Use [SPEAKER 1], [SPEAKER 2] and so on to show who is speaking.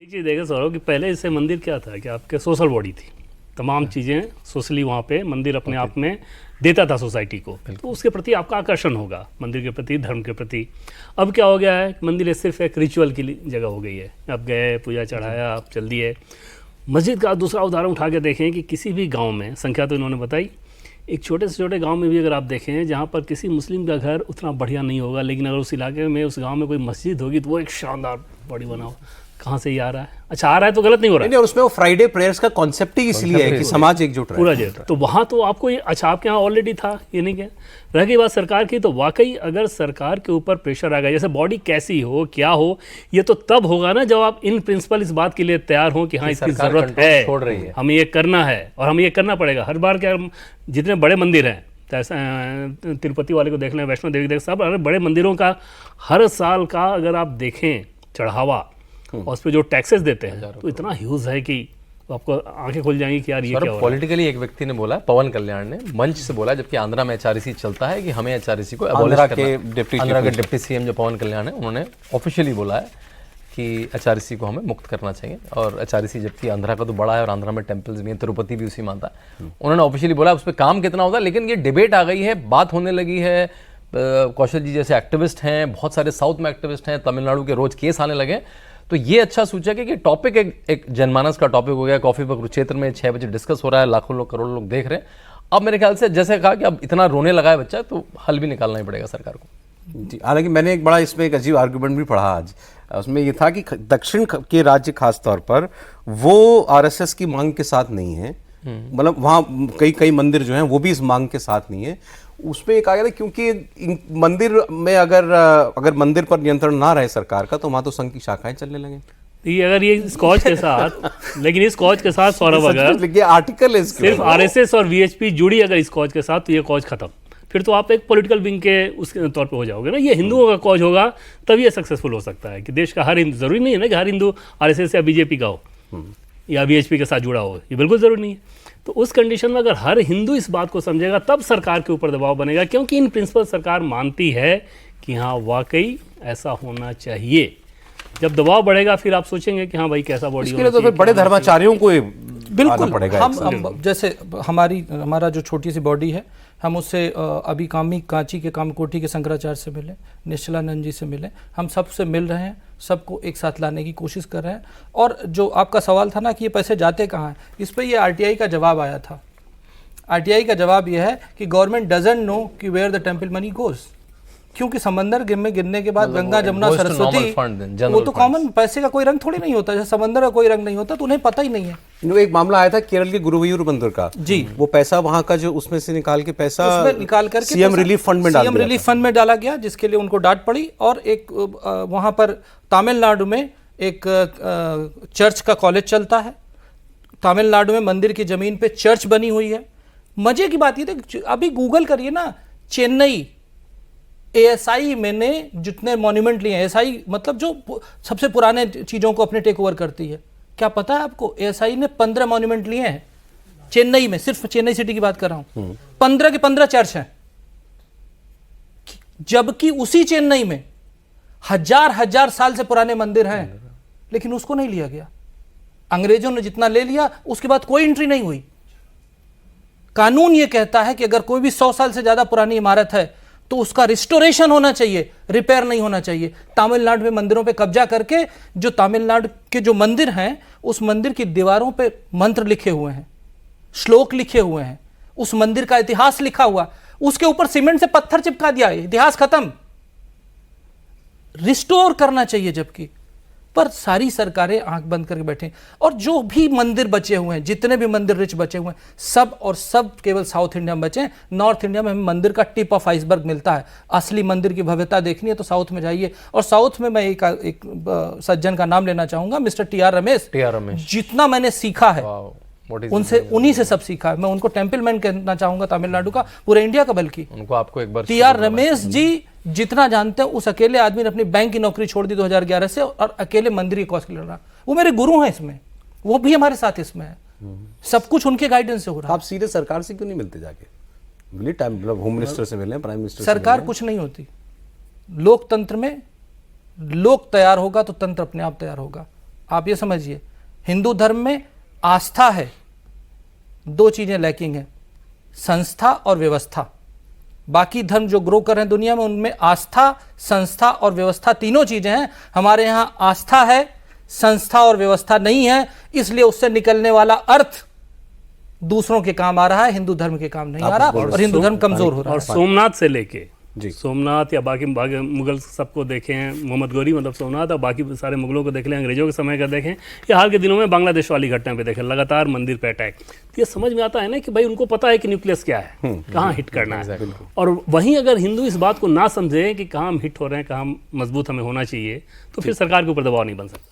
[SPEAKER 1] एक चीज़ देखा सौरभ कि पहले इससे मंदिर क्या था कि आपके सोशल बॉडी थी, तमाम चीज़ें सोशली वहाँ पे मंदिर अपने आप में देता था सोसाइटी को, तो उसके प्रति आपका आकर्षण होगा, मंदिर के प्रति, धर्म के प्रति। अब क्या हो गया है, मंदिर सिर्फ एक रिचुअल की जगह हो गई है। आप गए, पूजा चढ़ाया, आप चल दिए। मस्जिद का दूसरा उदाहरण उठा के देखें कि किसी भी गाँव में, संख्या तो इन्होंने बताई, एक छोटे से छोटे गांव में भी अगर आप देखें जहां पर किसी मुस्लिम का घर उतना बढ़िया नहीं होगा, लेकिन अगर उस इलाके में, उस गांव में कोई मस्जिद होगी तो वो एक शानदार बॉडी बना हो। कहाँ से ये आ रहा है? अच्छा, आ रहा है तो गलत नहीं हो रहा है।
[SPEAKER 2] नहीं, और उसमें वो फ्राइडे प्रेयर्स का कॉन्सेप्ट ही इसलिए है कि समाज एकजुट रहे
[SPEAKER 1] पूरा जेट। तो वहाँ तो आपको ये, अच्छा आपके यहाँ ऑलरेडी था, ये नहीं क्या रह गई बात सरकार की। तो वाकई अगर सरकार के ऊपर प्रेशर आ गया, जैसे बॉडी कैसी हो, क्या हो, ये तो तब होगा ना जब आप इन प्रिंसिपल इस बात के लिए तैयार हो कि हाँ इसकी जरूरत है, हमें ये करना है और हमें ये करना पड़ेगा। हर बार क्या, जितने बड़े मंदिर हैं, तिरुपति वाले को देख लें, वैष्णो देवी देख, सब बड़े मंदिरों का हर साल का अगर आप देखें चढ़ावा और उस पर जो टैक्सेस देते हैं तो इतना ह्यूज है कि तो आपको आंखें खुल जाएंगी कि यार ये क्या हो रहा है।
[SPEAKER 3] पॉलिटिकली एक व्यक्ति ने बोला, पवन कल्याण ने मंच से बोला, जबकि आंध्रा में एचआरसी चलता है, कि हमें एचआरसी को
[SPEAKER 2] आंध्रा
[SPEAKER 3] के डिप्टी सीएम जो पवन कल्याण है, उन्होंने ऑफिशियली बोला है कि एचआरसी को हमें मुक्त करना चाहिए। और एचआरसी, जबकि आंध्रा का तो बड़ा है और आंध्रा में टेम्पल्स भी हैं, तिरुपति भी उसी मानता है, उन्होंने ऑफिशियली बोला। उस पर काम कितना होता है, लेकिन ये डिबेट आ गई है, बात होने लगी है। कौशल जी जैसे एक्टिविस्ट हैं, बहुत सारे साउथ में एक्टिविस्ट हैं, तमिलनाडु के रोज केस आने लगे। तो ये अच्छा सूचक है कि टॉपिक एक जनमानस का टॉपिक हो गया। कॉफी पर कुरुक्षेत्र में 6 बजे डिस्कस हो रहा है, लाखों लोग, करोड़ों लोग देख रहे हैं। अब मेरे ख्याल से, जैसे कहा कि अब इतना रोने लगा है बच्चा, तो हल भी निकालना ही पड़ेगा सरकार को।
[SPEAKER 2] जी, हालांकि मैंने एक बड़ा इसमें एक अजीब आर्गुमेंट भी पढ़ा आज। उसमें ये था कि दक्षिण के राज्य खास तौर पर वो आरएसएस की मांग के साथ नहीं है, मतलब वहाँ कई मंदिर जो हैं वो भी इस मांग के साथ नहीं है। उसमें एक आ गया था क्योंकि मंदिर में अगर मंदिर पर नियंत्रण ना रहे सरकार का, तो वहाँ तो संघ की शाखाएं चलने लगे।
[SPEAKER 1] ये अगर ये इस कॉज के साथ लेकिन इस कॉज के साथ सौरभ, अगर
[SPEAKER 2] आर्टिकल है
[SPEAKER 1] सिर्फ आरएसएस और वीएचपी जुड़ी अगर इस कॉज के साथ, तो ये कॉज खत्म। फिर तो आप एक पॉलिटिकल विंग के उसके तौर पे हो जाओगे ना। ये हिंदुओं का कॉज होगा तभी ये सक्सेसफुल हो सकता है कि देश का हर हिंदू, जरूरी नहीं है ना कि हर हिंदू आरएसएस या बीजेपी का हो या वीएचपी के साथ जुड़ा हो, ये बिल्कुल जरूरी नहीं है। तो उस कंडीशन में अगर हर हिंदू इस बात को समझेगा, तब सरकार के ऊपर दबाव बनेगा, क्योंकि इन प्रिंसिपल सरकार मानती है कि हाँ वाकई ऐसा होना चाहिए। जब दबाव बढ़ेगा फिर आप सोचेंगे कि हाँ भाई कैसा बॉडी
[SPEAKER 2] होना चाहिए। तो फिर बड़े धर्माचार्यों को
[SPEAKER 4] बिल्कुल
[SPEAKER 2] पड़ेगा।
[SPEAKER 4] हम जैसे हमारा जो छोटी सी बॉडी है, हम उससे अभी कांची के कामकोटी के शंकराचार्य से मिले, निश्चलानंद जी से मिले, हम सबसे मिल रहे हैं, सबको एक साथ लाने की कोशिश कर रहे हैं। और जो आपका सवाल था ना कि ये पैसे जाते कहाँ हैं, इस पर ये आरटीआई का जवाब आया था। आरटीआई का जवाब ये है कि गवर्नमेंट डजंट नो कि where the temple money goes, क्योंकि समंदर में गिरने के बाद गंगा, जमुना, सरस्वती, वो तो कॉमन, पैसे का कोई रंग थोड़ी नहीं होता, जैसे समंदर का कोई रंग नहीं होता, तो उन्हें पता ही नहीं है।
[SPEAKER 2] एक मामला आया था केरल के गुरुवायूर मंदिर का जी, वो पैसा वहां का जो उसमें से निकाल के पैसा
[SPEAKER 4] निकाल करके
[SPEAKER 2] सीएम रिलीफ फंड में
[SPEAKER 4] डाला गया, जिसके लिए उनको डांट पड़ी। और एक वहां पर तमिलनाडु में एक चर्च का कॉलेज चलता है, तमिलनाडु में मंदिर की जमीन पे चर्च बनी हुई है। मजे की बात ये थी, अभी गूगल करिए ना, चेन्नई एएसआई मैंने जितने मॉन्यूमेंट लिए हैं, एएसआई मतलब जो सबसे पुराने चीजों को अपने टेक ओवर करती है, क्या पता है आपको, एएसआई ने 15 मॉन्यूमेंट लिए हैं चेन्नई में, सिर्फ चेन्नई सिटी की बात कर रहा हूं। 15 के 15 चर्च हैं, जबकि उसी चेन्नई में हजार साल से पुराने मंदिर हैं, लेकिन उसको नहीं लिया गया। अंग्रेजों ने जितना ले लिया, उसके बाद कोई एंट्री नहीं हुई। कानून यह कहता है कि अगर कोई भी 100 साल से ज्यादा पुरानी इमारत है तो उसका रिस्टोरेशन होना चाहिए, रिपेयर नहीं होना चाहिए। तमिलनाडु में मंदिरों पे कब्जा करके, जो तमिलनाडु के जो मंदिर हैं, उस मंदिर की दीवारों पे मंत्र लिखे हुए हैं, श्लोक लिखे हुए हैं, उस मंदिर का इतिहास लिखा हुआ, उसके ऊपर सीमेंट से पत्थर चिपका दिया, इतिहास खत्म। रिस्टोर करना चाहिए, जबकि पर सारी सरकारें आंख बंद करके बैठे। और जो भी मंदिर बचे हुए हैं, जितने भी मंदिर रिच बचे हुए हैं, सब केवल साउथ इंडिया में बचे हैं। नॉर्थ इंडिया में हमें मंदिर का टिप ऑफ आइसबर्ग मिलता है। असली मंदिर की भव्यता देखनी है तो साउथ में जाइए। और साउथ में मैं एक सज्जन का नाम लेना चाहूंगा, मिस्टर टी.आर. रमेश। जितना मैंने सीखा है उनसे, उन्हीं से सब सीखा है। मैं उनको टेम्पल मैन कहना चाहूंगा, तमिलनाडु का, पूरे इंडिया का, बल्कि
[SPEAKER 3] उनको आपको एक बार
[SPEAKER 4] टी.आर. रमेश जी जितना जानते हैं, उस अकेले आदमी ने अपनी बैंक की नौकरी छोड़ दी 2011 से और अकेले मंदिर की कॉज के लड़ रहा। वो मेरे गुरु हैं इसमें, वो भी हमारे साथ इसमें है, सब कुछ उनके गाइडेंस से हो रहा है।
[SPEAKER 2] आप सीधे सरकार से क्यों नहीं मिलते जाके? मिले टाइम, मतलब होम मिनिस्टर से मिले, प्राइम मिनिस्टर से
[SPEAKER 4] सरकार कुछ नहीं होती। लोकतंत्र में लोग तैयार होगा तो तंत्र अपने आप तैयार होगा। आप ये समझिए, हिंदू धर्म में आस्था है, दो चीजें लैकिंग है, संस्था और व्यवस्था। बाकी धर्म जो ग्रो कर रहे हैं दुनिया में, उनमें आस्था, संस्था और व्यवस्था तीनों चीजें हैं। हमारे यहाँ आस्था है, संस्था और व्यवस्था नहीं है, इसलिए उससे निकलने वाला अर्थ दूसरों के काम आ रहा है, हिंदू धर्म के काम नहीं आ रहा, और हिंदू धर्म कमजोर हो रहा
[SPEAKER 1] और
[SPEAKER 4] है।
[SPEAKER 1] सोमनाथ से लेके
[SPEAKER 2] जी।
[SPEAKER 1] सोमनाथ या बाकी मुगल सबको देखें, मोहम्मद गौरी मतलब सोमनाथ, और बाकी सारे मुगलों को देख लें, अंग्रेजों के समय का देखें, या हाल के दिनों में बांग्लादेश वाली घटना पे देखें, लगातार मंदिर पे अटैक। तो ये समझ में आता है ना कि भाई उनको पता है कि न्यूक्लियस क्या है, कहाँ हिट करना है। और वहीं अगर हिंदू इस बात को ना समझे कि कहाँ हम हिट हो रहे हैं, कहाँ मजबूत हमें होना चाहिए, तो फिर सरकार के ऊपर दबाव नहीं बन सकता।